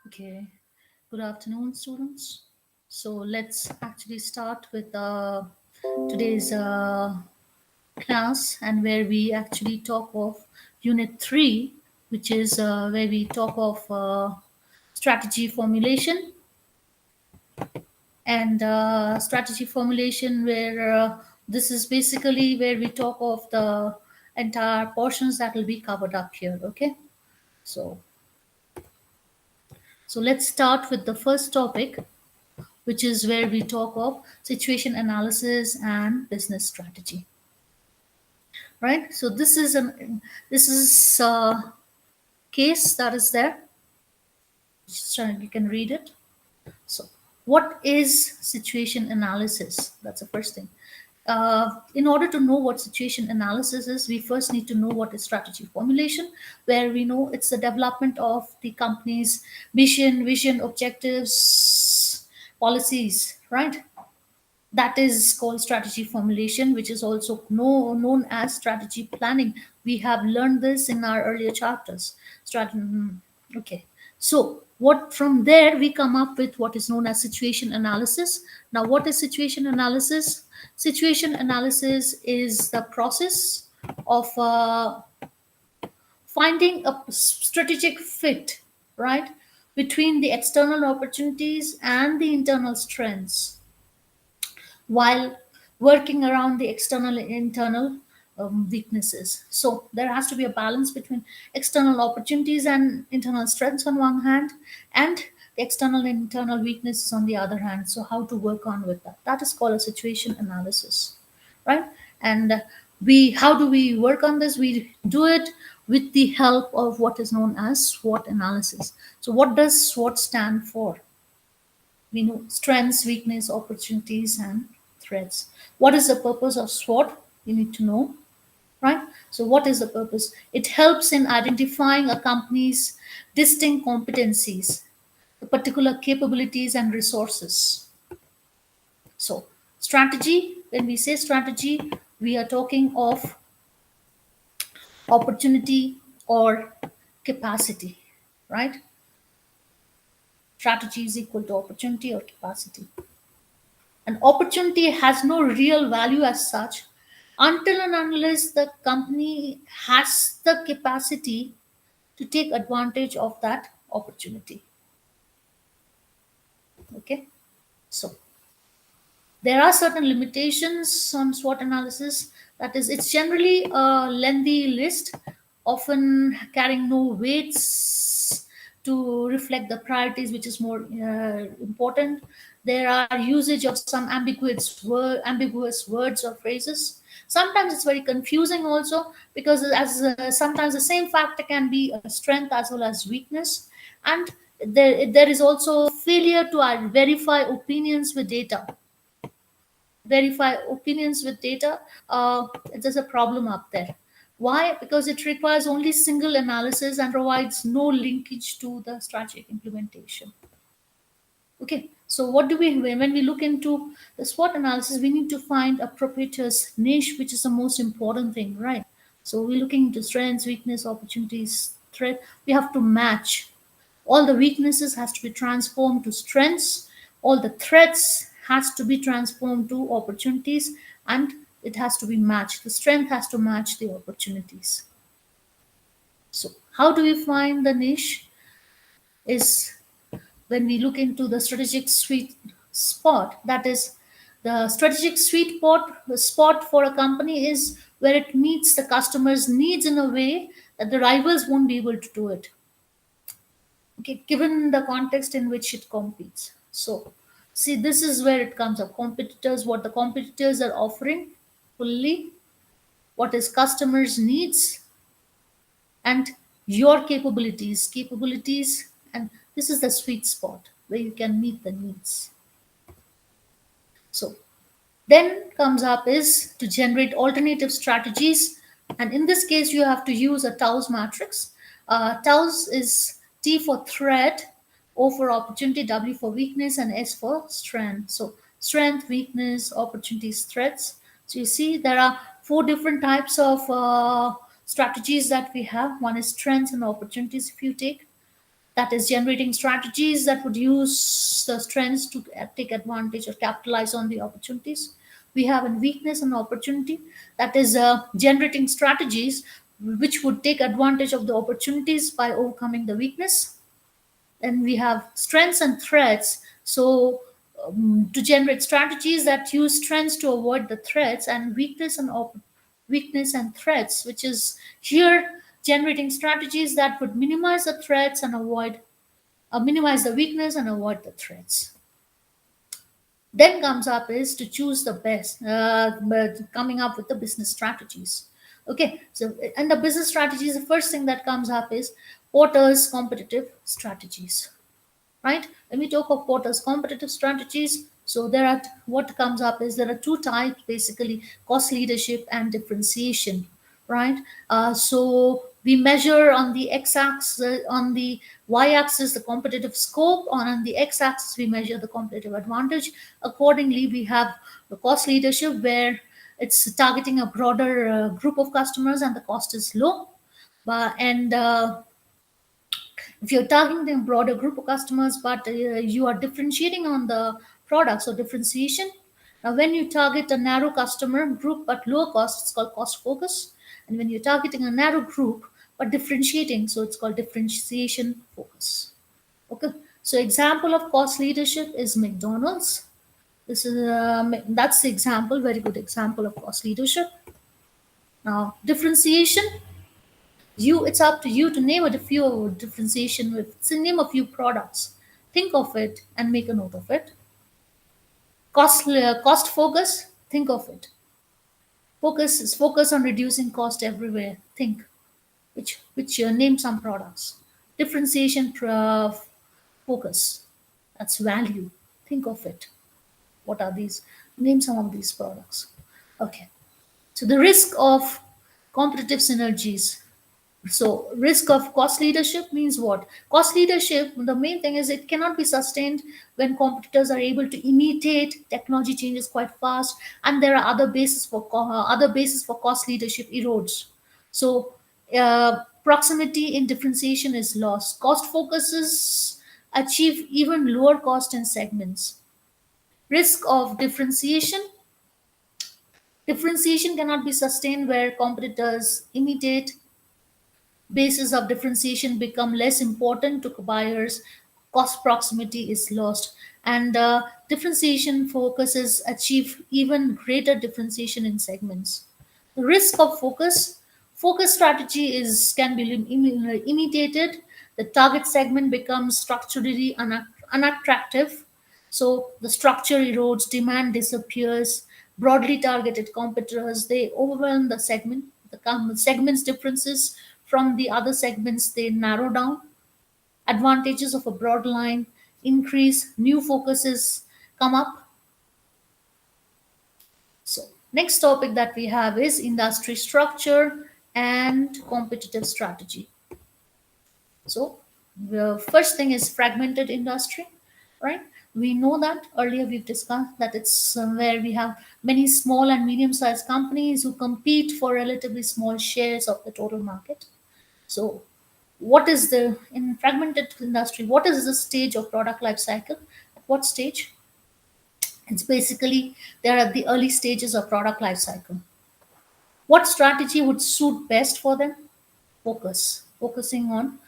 Okay, good afternoon, students. So let's actually start with today's class, and where we actually talk of Unit 3, which is where we talk of strategy formulation and strategy formulation, where this is basically where we talk of the entire portions that will be covered up here. Okay, so let's start with the first topic, which is where we talk of situation analysis and business strategy. Right. So this is a case that is there. You can read it. So, what is situation analysis? That's the first thing. In order to know what situation analysis is, we first need to know what is strategy formulation, where we know it's the development of the company's vision, objectives, policies, right? That is called strategy formulation, which is also known as strategy planning. We have learned this in our earlier chapters. Okay, so what from there we come up with what is known as situation analysis. Now, what is situation analysis? Situation analysis is the process of finding a strategic fit, right, between the external opportunities and the internal strengths, while working around the external and internal weaknesses. So there has to be a balance between external opportunities and internal strengths on one hand, and the external and internal weaknesses on the other hand. So how to work on with that? That is called a situation analysis, right? And we how do we work on this? We do it with the help of what is known as SWOT analysis. So what does SWOT stand for? We know strengths, weakness, opportunities, and threats. What is the purpose of SWOT? You need to know, right? So, what is the purpose? It helps in identifying a company's distinct competencies, the particular capabilities and resources. So, strategy, when we say strategy, we are talking of opportunity or capacity, right? Strategy is equal to opportunity or capacity. An opportunity has no real value as such until and unless the company has the capacity to take advantage of that opportunity. Okay, so there are certain limitations on SWOT analysis. That is, it's generally a lengthy list, often carrying no weights to reflect the priorities, which is more important. There are usage of some ambiguous words or phrases. Sometimes it's very confusing also, because as sometimes the same factor can be a strength as well as weakness, and there is also failure to verify opinions with data. There's a problem up there. Why? Because it requires only single analysis and provides no linkage to the strategic implementation. Okay, so what do we when we look into the SWOT analysis, we need to find a proprietor's niche, which is the most important thing, right? So we're looking into strengths, weakness, opportunities, threat. We have to match. All the weaknesses has to be transformed to strengths. All the threats has to be transformed to opportunities, and it has to be matched. The strength has to match the opportunities. So how do we find the niche? Is when we look into the strategic sweet spot. That is, the strategic sweet spot for a company is where it meets the customer's needs in a way that the rivals won't be able to do it. Okay, given the context in which it competes. So, see, this is where it comes up. Competitors, what the competitors are offering fully, what is customers' needs, and your capabilities, and this is the sweet spot where you can meet the needs. So, then comes up is to generate alternative strategies, and in this case you have to use a TOWS matrix. TOWS is T for threat, O for opportunity, W for weakness, and S for strength. So strength, weakness, opportunities, threats. So you see there are four different types of strategies that we have. One is strengths and opportunities. If you take that is generating strategies that would use the strengths to take advantage or capitalize on the opportunities. We have a weakness and opportunity, that is generating strategies which would take advantage of the opportunities by overcoming the weakness. Then we have strengths and threats. So to generate strategies that use strengths to avoid the threats, and weakness and threats, which is here generating strategies that would minimize the threats and avoid minimize the weakness and avoid the threats. Then comes up is to choose the best, but coming up with the business strategies. Okay, so and the business strategies, the first thing that comes up is Porter's competitive strategies, right? When we talk of Porter's competitive strategies, so there are what comes up is there are two types basically: cost leadership and differentiation, right? So we measure on the x-axis, on the y-axis, the competitive scope, on the x-axis we measure the competitive advantage. Accordingly, we have the cost leadership where it's targeting a broader group of customers and the cost is low. And if you're targeting a broader group of customers, but you are differentiating on the products or differentiation. Now, when you target a narrow customer group but lower cost, it's called cost focus. And when you're targeting a narrow group but differentiating, so it's called differentiation focus. Okay. So example of cost leadership is McDonald's. This is that's the example, very good example of cost leadership. Now, differentiation, you it's up to you to name a few differentiation with, so name a few products, think of it and make a note of it. Cost focus, think of it. Focus is focus on reducing cost everywhere, think which name some products. Differentiation focus, that's value, think of it. What are these? Name some of these products. Okay, so the risk of competitive synergies. So risk of cost leadership means what? Cost leadership, the main thing is it cannot be sustained when competitors are able to imitate technology changes quite fast, and there are other bases for cost leadership erodes. So proximity in differentiation is lost. Cost focuses achieve even lower cost in segments. Risk of differentiation. Differentiation cannot be sustained where competitors imitate, basis of differentiation become less important to buyers, cost proximity is lost, and differentiation focuses achieve even greater differentiation in segments. The risk of focus strategy is can be imitated. The target segment becomes structurally unattractive, so the structure erodes, demand disappears. Broadly targeted competitors, they overwhelm the segment. The segment's differences from the other segments, they narrow down. Advantages of a broad line increase, new focuses come up. So next topic that we have is industry structure and competitive strategy. So the first thing is fragmented industry, right? We know that earlier we've discussed that it's where we have many small and medium-sized companies who compete for relatively small shares of the total market. So what is the in fragmented industry, what is the stage of product life cycle? At what stage? It's basically they're at the early stages of product life cycle. What strategy would suit best for them? Focusing on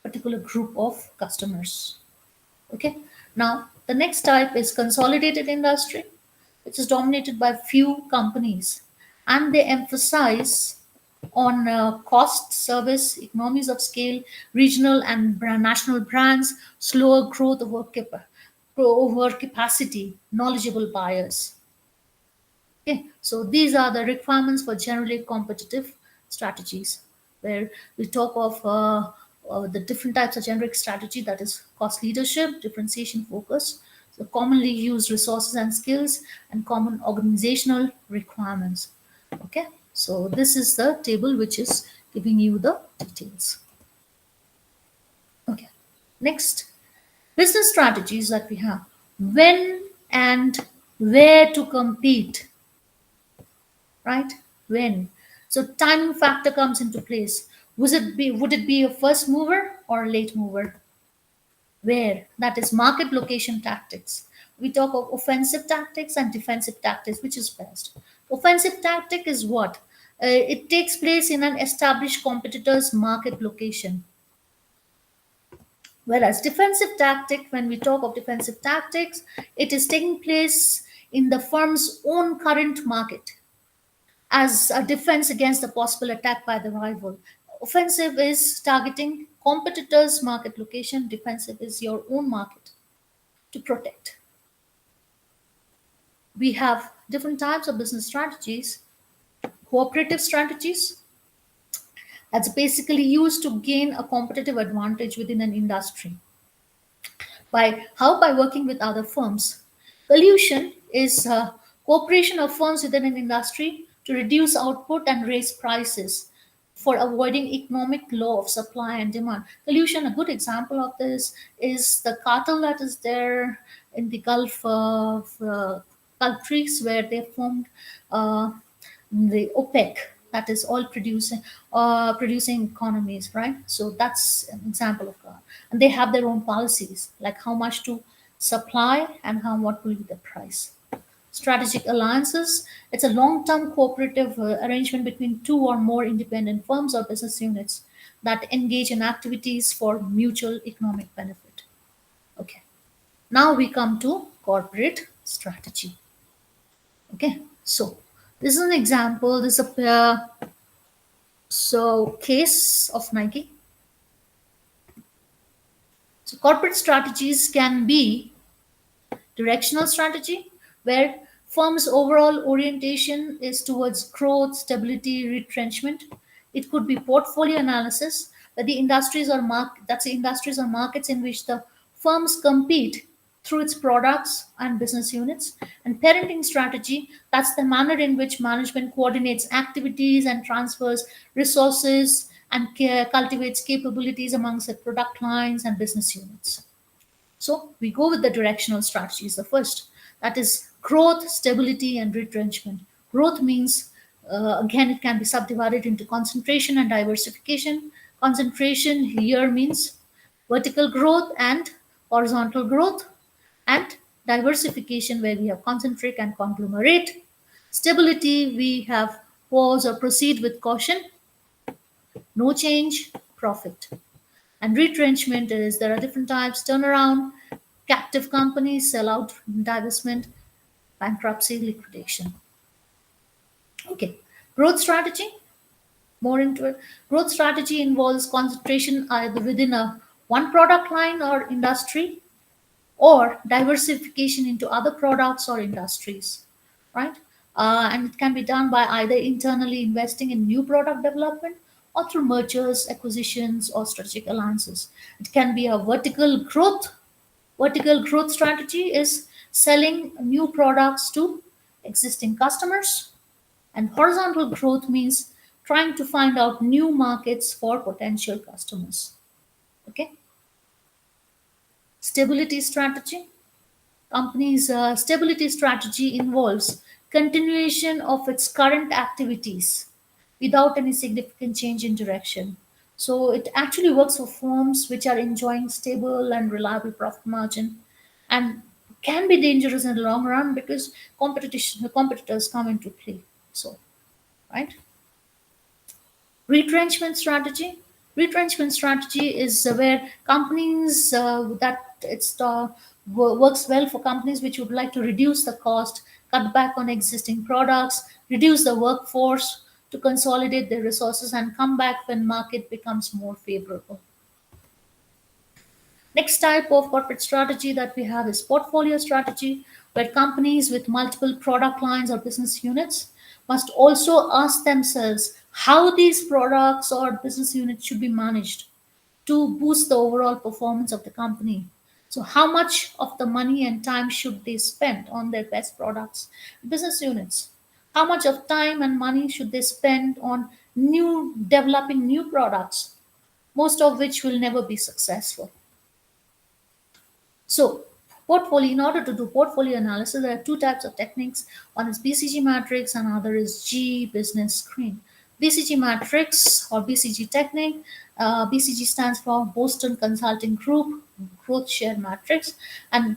particular group of customers. Okay, now the next type is consolidated industry, which is dominated by few companies, and they emphasize on cost, service, economies of scale, regional and national brands, slower growth over capacity, knowledgeable buyers. Okay, so these are the requirements for generally competitive strategies, where we talk of the different types of generic strategy, that is cost leadership, differentiation focus, so commonly used resources and skills, and common organizational requirements. Okay, so this is the table which is giving you the details. Okay, next, business strategies that we have. When and where to compete, right? When. So timing factor comes into place. Would it be a first mover or a late mover? where that is market location tactics. We talk of offensive tactics and defensive tactics, which is best. Offensive tactic is what? It takes place in an established competitor's market location. Whereas defensive tactic, when we talk of defensive tactics, it is taking place in the firm's own current market as a defense against the possible attack by the rival. Offensive is targeting competitors' market location, defensive is your own market to protect. We have different types of business strategies. Cooperative strategies, that's basically used to gain a competitive advantage within an industry. By working with other firms. Collusion is cooperation of firms within an industry to reduce output and raise prices for avoiding economic law of supply and demand. Collusion, a good example of this is the cartel that is there in the Gulf countries where they formed uh, the OPEC, that is oil producing economies, right? So that's an example of that. And they have their own policies, like how much to supply and how what will be the price. Strategic alliances, it's a long-term cooperative arrangement between two or more independent firms or business units that engage in activities for mutual economic benefit. Okay. Now we come to corporate strategy. Okay, so this is an example. This is a case of Nike. So corporate strategies can be directional strategy, where firm's overall orientation is towards growth, stability, retrenchment. It could be portfolio analysis, where the industries or markets in which the firms compete through its products and business units. And parenting strategy, that's the manner in which management coordinates activities and transfers resources and cultivates capabilities amongst the product lines and business units. So we go with the directional strategies. The first, that is growth, stability, and retrenchment. Growth means, again, it can be subdivided into concentration and diversification. Concentration here means vertical growth and horizontal growth, and diversification, where we have concentric and conglomerate. Stability, we have pause or proceed with caution, no change, profit. And retrenchment is there are different types: turnaround, captive companies, sellout, divestment, bankruptcy, liquidation. Okay, growth strategy, more into it. Growth strategy involves concentration either within a one product line or industry, or diversification into other products or industries, right? And it can be done by either internally investing in new product development or through mergers, acquisitions, or strategic alliances. It can be a vertical growth. Vertical growth strategy is selling new products to existing customers, and horizontal growth means trying to find out new markets for potential customers. Okay, stability strategy. Company's stability strategy involves continuation of its current activities without any significant change in direction. So it actually works for firms which are enjoying stable and reliable profit margin, and can be dangerous in the long run because competitors come into play. So, right? Retrenchment strategy. Retrenchment strategy is where companies that works well for companies which would like to reduce the cost, cut back on existing products, reduce the workforce to consolidate their resources and come back when market becomes more favorable. Next type of corporate strategy that we have is portfolio strategy, where companies with multiple product lines or business units must also ask themselves how these products or business units should be managed to boost the overall performance of the company. So, how much of the money and time should they spend on their best products? Business units, how much of time and money should they spend on developing new products, most of which will never be successful? So, portfolio, in order to do portfolio analysis, there are two types of techniques. One is BCG matrix and other is G business screen. BCG matrix or BCG technique, BCG stands for Boston Consulting Group. growth share matrix. And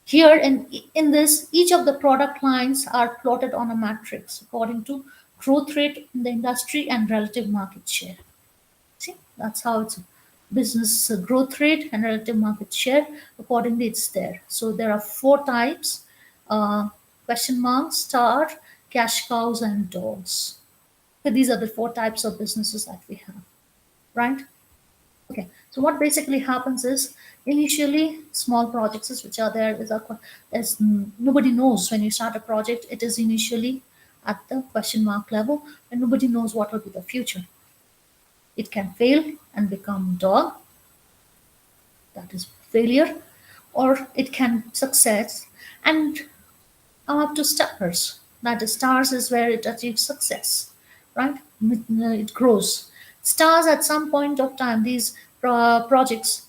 here in this, each of the product lines are plotted on a matrix according to growth rate in the industry and relative market share. See, that's how it's business growth rate and relative market share. Accordingly, it's there. So there are four types: uh, question mark, star, cash cows, and dogs. So these are the four types of businesses that we have, right? Okay. So what basically happens is initially small projects which are there is there's nobody knows when you start a project. It is initially at the question mark level, and nobody knows what will be the future. It can fail and become dog, that is failure, or it can success and come up to stars. That is stars is where it achieves success, right? It grows. Stars at some point of time, these projects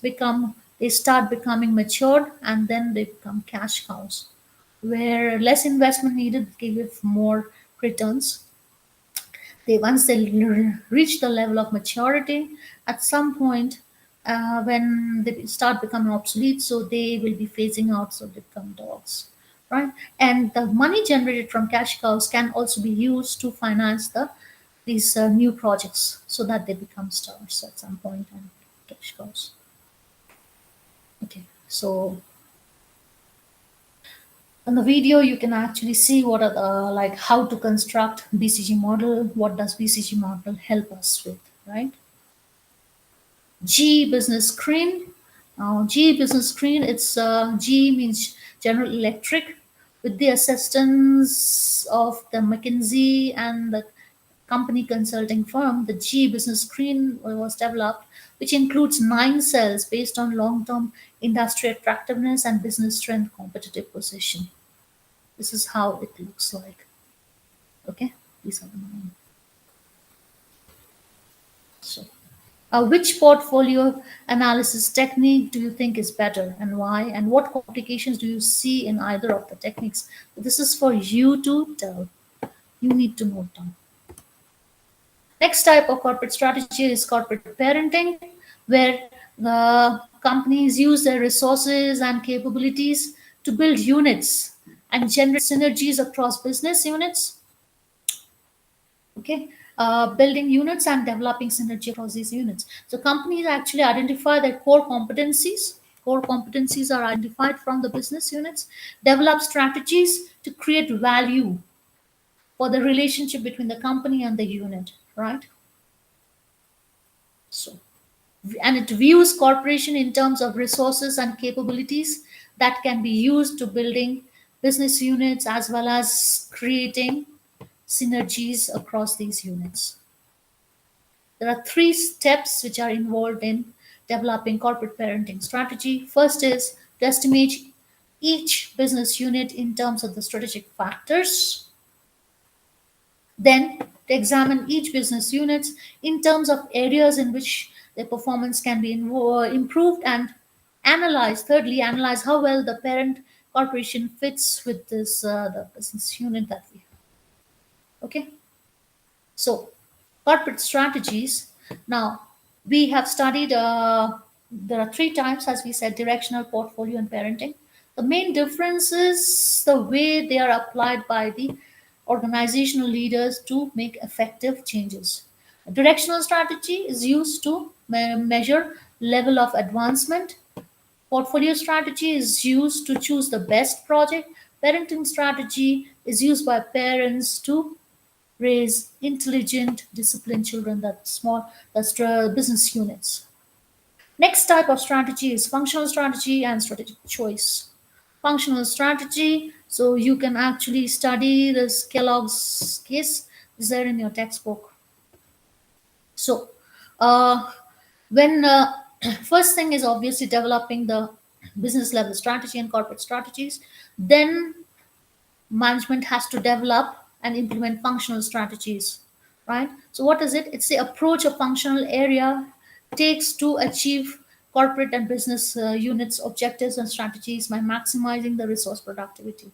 they start becoming matured and then they become cash cows, where less investment needed give more returns. They once they reach the level of maturity, at some point when they start becoming obsolete, so they will be phasing out, so they become dogs, right? And the money generated from cash cows can also be used to finance these new projects, so that they become stars at some point and cash cows. Okay, so in the video you can actually see what are the like how to construct BCG model. What does BCG model help us with, right? G business screen. G business screen. It's G means General Electric, with the assistance of the McKinsey and the company consulting firm. The G business screen was developed, which includes 9 cells based on long-term industry attractiveness and business strength competitive position. This is how it looks like. Okay, these are the 9. So. Which portfolio analysis technique do you think is better and why? And what complications do you see in either of the techniques? This is for you to tell. You need to note down. Next type of corporate strategy is corporate parenting, where the companies use their resources and capabilities to build units and generate synergies across business units. Okay, building units and developing synergy across these units. So companies actually identify their core competencies. Core competencies are identified from the business units, develop strategies to create value for the relationship between the company and the unit, right? So, and it views corporation in terms of resources and capabilities that can be used to building business units as well as creating synergies across these units. There are 3 steps which are involved in developing corporate parenting strategy. First is to estimate each business unit in terms of the strategic factors. Then to examine each business units in terms of areas in which their performance can be improved, and analyze. Thirdly, analyze how well the parent corporation fits with this the business unit that we have. Okay. So, corporate strategies. Now, we have studied, there are 3 types, as we said: directional, portfolio, and parenting. The main difference is the way they are applied by the organizational leaders to make effective changes. A directional strategy is used to measure level of advancement. Portfolio strategy is used to choose the best project. Parenting strategy is used by parents to raise intelligent, disciplined children, that's business units. Next type of strategy is functional strategy and strategic choice. Functional strategy, so you can actually study this Kellogg's case, is there in your textbook. So, when first thing is obviously developing the business level strategy and corporate strategies, then management has to develop and implement functional strategies, right? So what is it? It's the approach a functional area takes to achieve corporate and business units objectives and strategies by maximizing the resource productivity,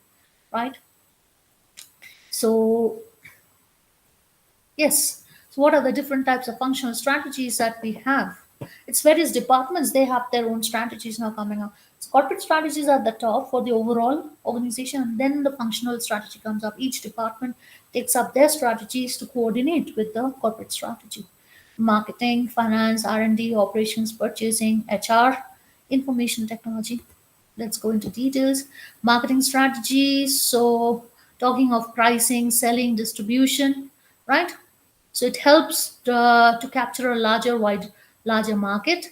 right? So yes, so what are the different types of functional strategies that we have? It's various departments, they have their own strategies now coming up. So corporate strategies are at the top for the overall organization, and then the functional strategy comes up. Each department takes up their strategies to coordinate with the corporate strategy. Marketing, finance, R&D, operations, purchasing, HR, information technology. Let's go into details. Marketing strategies. So talking of pricing, selling, distribution, right? So it helps to capture a larger market.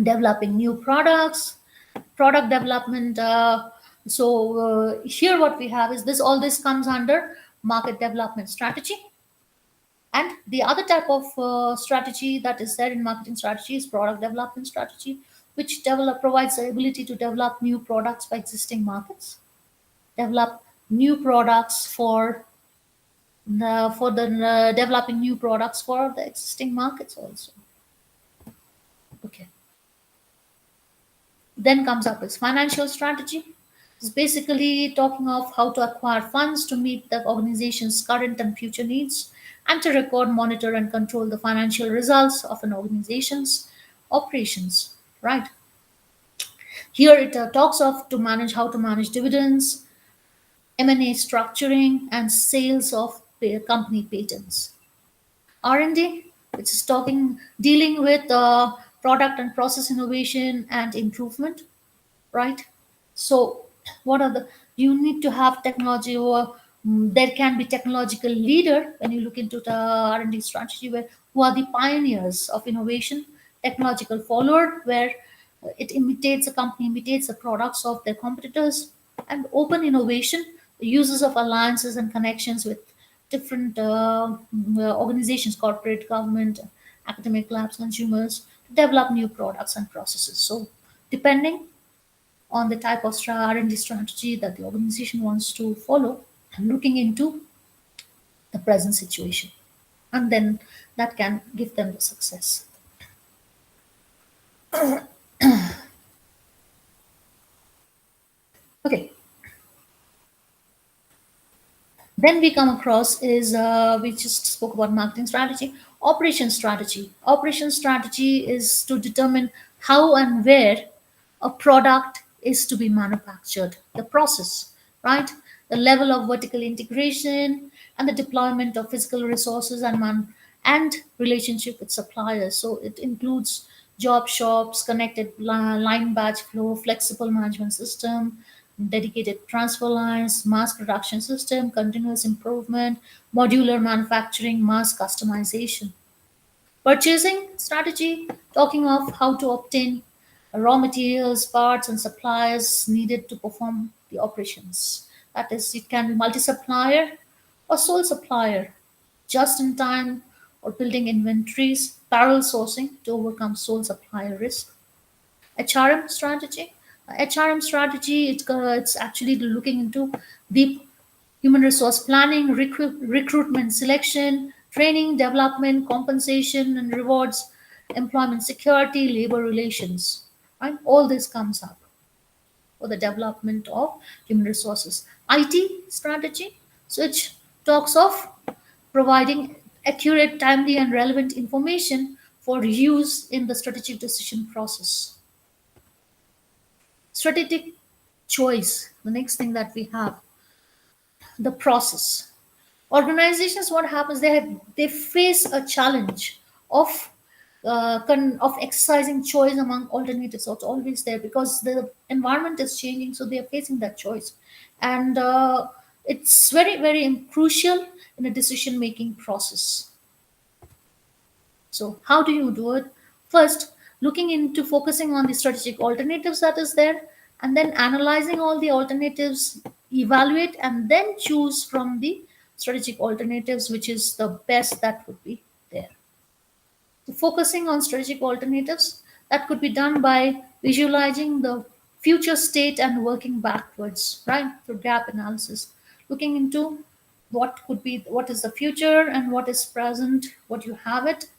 Developing new products, product development. Here what we have is this. All this comes under market development strategy. And the other type of strategy that is there in marketing strategy is product development strategy, which provides the ability to develop new products for existing markets, develop new products for the developing new products for the existing markets also. Okay. Then comes up is financial strategy. It's basically talking of how to acquire funds to meet the organization's current and future needs, and to record, monitor, and control the financial results of an organization's operations. Right. Here it talks of to manage how to manage dividends, M&A structuring, and sales of company patents. R&D, which is dealing with product and process innovation and improvement, right? So what are the you need to have technology, or there can be technological leader when you look into the R&D strategy, where who are the pioneers of innovation, technological follower, where a company imitates the products of their competitors, and open innovation, the uses of alliances and connections with different organizations, corporate, government, academic labs, consumers, to develop new products and processes. So depending on the type of R&D strategy that the organization wants to follow, and looking into the present situation, and then that can give them the success. Okay. Then we come across is we just spoke about marketing strategy. Operation strategy. Operation strategy is to determine how and where a product is to be manufactured, the process, right? The level of vertical integration and the deployment of physical resources and relationship with suppliers. So it includes job shops, connected line batch flow, flexible management system, dedicated transfer lines, mass production system, continuous improvement, modular manufacturing, mass customization. Purchasing strategy, talking of how to obtain raw materials, parts, and suppliers needed to perform the operations. That is, it can be multi supplier or sole supplier, just in time, or building inventories, parallel sourcing to overcome sole supplier risk. HRM strategy. HRM strategy, it's actually looking into the human resource planning, recruitment, selection, training, development, compensation and rewards, employment security, labor relations. Right? All this comes up for the development of human resources. IT strategy, so it talks of providing accurate, timely, and relevant information for use in the strategic decision process. Strategic choice, the next thing that we have, the process. Organizations, what happens, they face a challenge of of exercising choice among alternatives. So it's always there because the environment is changing, so they are facing that choice. And it's very very crucial in a decision making process. So how do you do it? First, looking into focusing on the strategic alternatives that is there, and then analyzing all the alternatives, evaluate, and then choose from the strategic alternatives which is the best that would be there. So focusing on strategic alternatives, that could be done by visualizing the future state and working backwards, right? Through gap analysis, looking into what is the future and what is present, what you have it,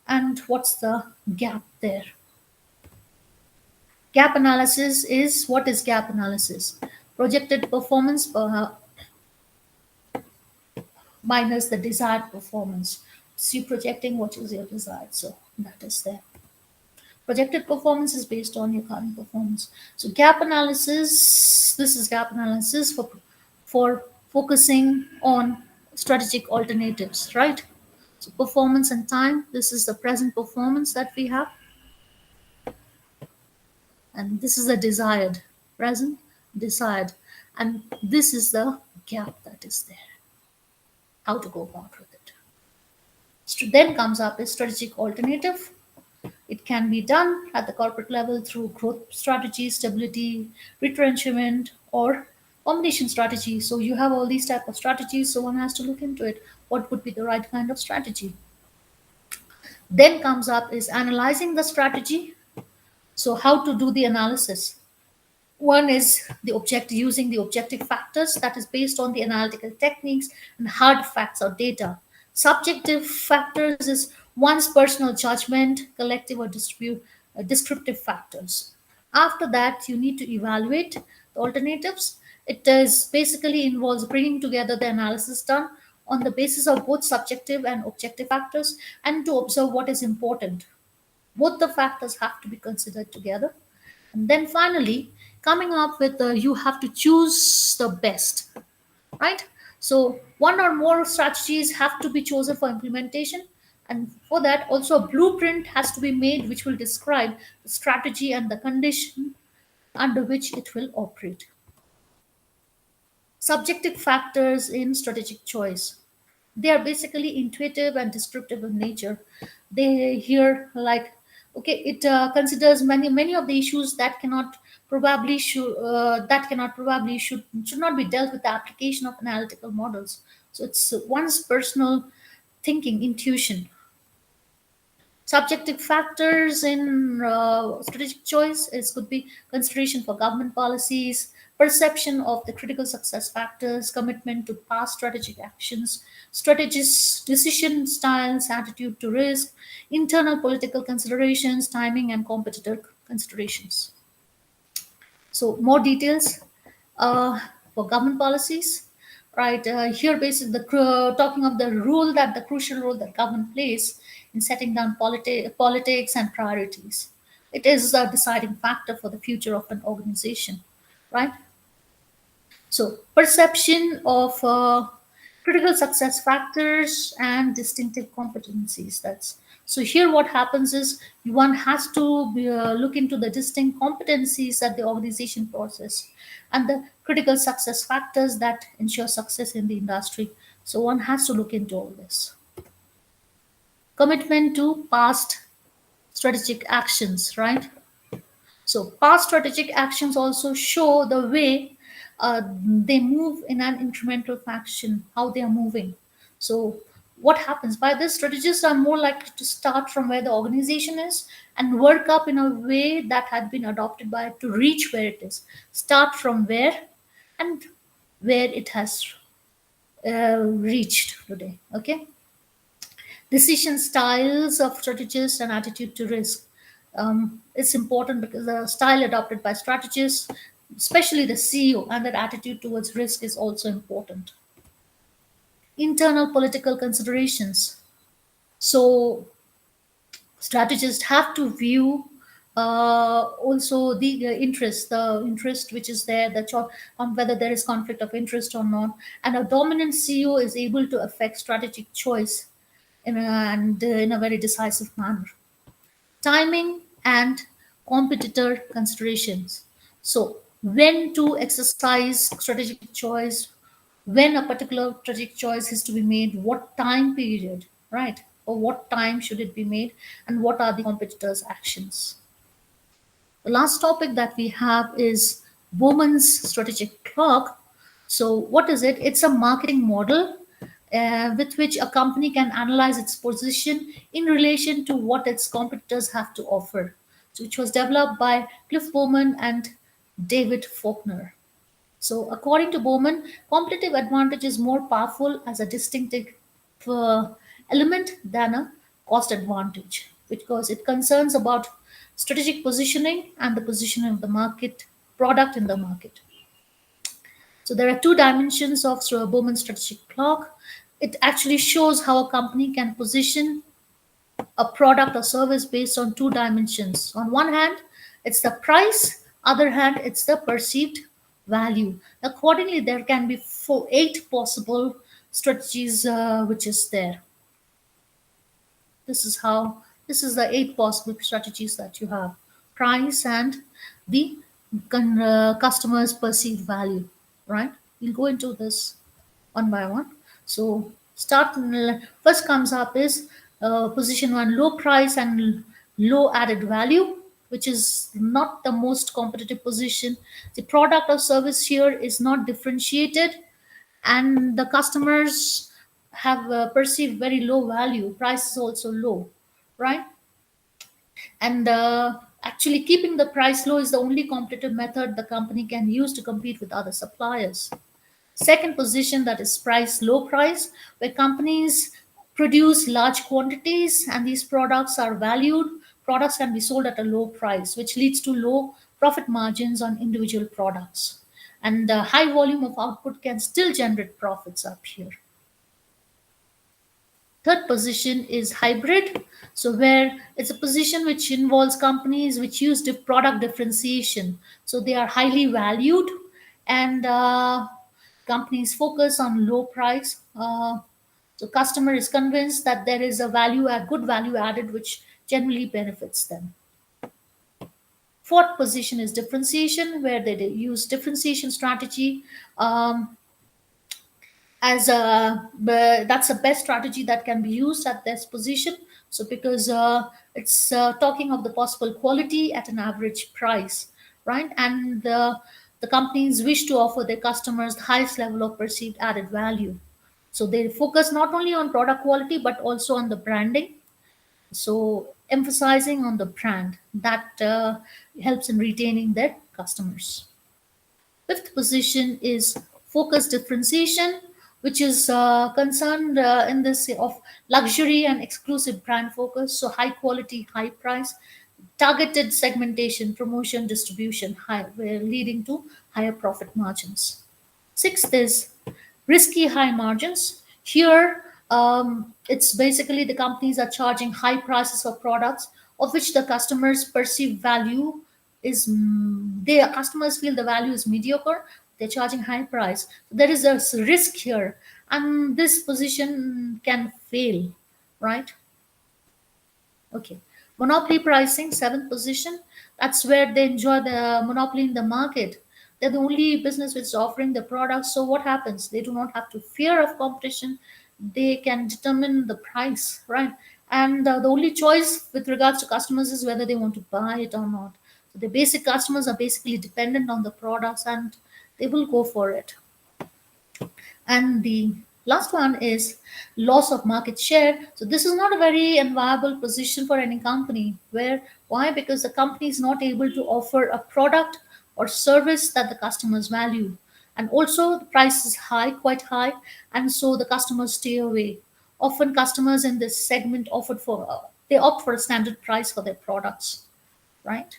and what's the gap there. Gap analysis is, what is gap analysis? Projected performance minus the desired performance. So you're projecting what is your desired. So that is there. Projected performance is based on your current performance. So gap analysis, this is gap analysis for focusing on strategic alternatives, right? So performance and time, this is the present performance that we have, and this is the desired present, desired, and this is the gap that is there. How to go about with it. Then comes up a strategic alternative. It can be done at the corporate level through growth strategy, stability, retrenchment, or combination strategy. So you have all these type of strategies. So one has to look into it. What would be the right kind of strategy? Then comes up is analyzing the strategy. So how to do the analysis? One is the objective, using the objective factors that is based on the analytical techniques and hard facts or data. Subjective factors is one's personal judgment, collective or descriptive factors. After that, you need to evaluate the alternatives. It is basically involves bringing together the analysis done on the basis of both subjective and objective factors and to observe what is important. Both the factors have to be considered together, and then finally coming up with the, you have to choose the best, right? So one or more strategies have to be chosen for implementation, and for that also a blueprint has to be made which will describe the strategy and the condition under which it will operate. Subjective factors in strategic choice, they are basically intuitive and descriptive in nature. They here like, okay, it considers many of the issues that cannot probably should not be dealt with the application of analytical models. So it's one's personal thinking, intuition. Subjective factors in strategic choice is could be consideration for government policies, perception of the critical success factors, commitment to past strategic actions, strategists' decision styles, attitude to risk, internal political considerations, timing, and competitor considerations. So more details uh, for government policies, right? Here, basically, talking of the role that the crucial role that government plays in setting down politics and priorities. It is a deciding factor for the future of an organization, right? So perception of critical success factors and distinctive competencies. That's so here. What happens is one has to look into the distinct competencies that the organization possesses and the critical success factors that ensure success in the industry. So one has to look into all this. Commitment to past strategic actions, right? So past strategic actions also show the way they move in an incremental fashion, how they are moving. So what happens by this, strategists are more likely to start from where the organization is and work up in a way that had been adopted by it to reach where it is. Start from where and where it has reached today. Okay. Decision styles of strategists and attitude to risk. It's important because the style adopted by strategists, especially the CEO, and that attitude towards risk is also important. Internal political considerations. So strategists have to view also the interest which is there, on whether there is conflict of interest or not, and a dominant CEO is able to affect strategic choice in a very decisive manner. Timing and competitor considerations. So, when to exercise strategic choice, when a particular strategic choice is to be made, what time period, right? Or what time should it be made, and what are the competitors' actions? The last topic that we have is Bowman's strategic clock. So, what is it? It's a marketing model with which a company can analyze its position in relation to what its competitors have to offer. So, which was developed by Cliff Bowman and David Faulkner. So, according to Bowman, competitive advantage is more powerful as a distinctive uh, element than a cost advantage because it concerns about strategic positioning and the positioning of the market product in the market. So there are two dimensions of Bowman's strategic clock. It actually shows how a company can position a product or service based on two dimensions. On one hand, it's the price, other hand, it's the perceived value. Accordingly, there can be eight possible strategies which is there. This is how, this is the eight possible strategies that you have: price and the customer's perceived value, right? We'll go into this one by one. So start first comes up is position one, low price and low added value, which is not the most competitive position. The product or service here is not differentiated, and the customers have perceived very low value. Price is also low, right? And actually keeping the price low is the only competitive method the company can use to compete with other suppliers. Second position, that is price, low price, where companies produce large quantities and these products are valued. Products can be sold at a low price, which leads to low profit margins on individual products. And the high volume of output can still generate profits up here. Third position is hybrid. So where it's a position which involves companies which use product differentiation. So they are highly valued, and companies focus on low price. So customer is convinced that there is a good value added, which generally benefits them. Fourth position is differentiation, where they use differentiation strategy. As a That's the best strategy that can be used at this position. So because it's talking of the possible quality at an average price, right? And the companies wish to offer their customers the highest level of perceived added value. So they focus not only on product quality but also on the branding. So emphasizing on the brand that helps in retaining their customers. Fifth position is focus differentiation, which is concerned in this of luxury and exclusive brand focus. So high quality, high price, targeted segmentation, promotion, distribution, leading to higher profit margins. Sixth is risky high margins. Here, it's basically the companies are charging high prices for products of which the customers perceive value is their customers feel the value is mediocre. They're charging high price. There is a risk here, and this position can fail, right? Okay. Monopoly pricing, seventh position. That's where they enjoy the monopoly in the market. They're the only business which is offering the product. So what happens? They do not have to fear of competition. They can determine the price, right? And the only choice with regards to customers is whether they want to buy it or not. So the basic customers are basically dependent on the products and they will go for it. And the last one is loss of market share. So this is not a very enviable position for any company. Why? Because the company is not able to offer a product or service that the customers value. And also the price is high, quite high, and so the customers stay away. Often customers in this segment they opt for a standard price for their products, right?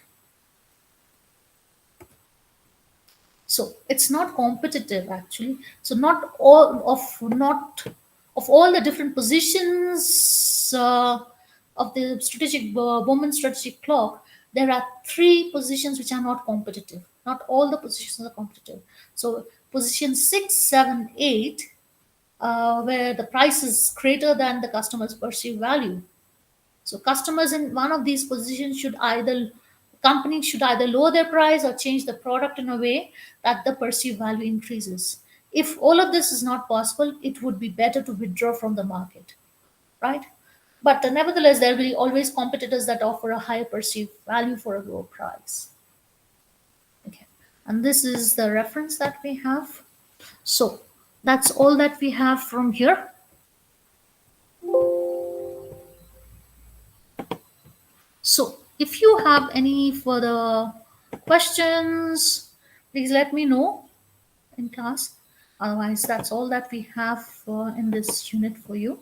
So it's not competitive actually. So not of all the different positions of the strategic Bowman strategic clock, there are three positions which are not competitive. Not all the positions are competitive. So position 6, 7, 8, where the price is greater than the customer's perceived value. So customers in one of these positions companies should either lower their price or change the product in a way that the perceived value increases. If all of this is not possible, it would be better to withdraw from the market, right? But nevertheless, there will be always competitors that offer a higher perceived value for a lower price. Okay, and this is the reference that we have. So that's all that we have from here. So, if you have any further questions, please let me know in class. Otherwise, that's all that we have in this unit for you.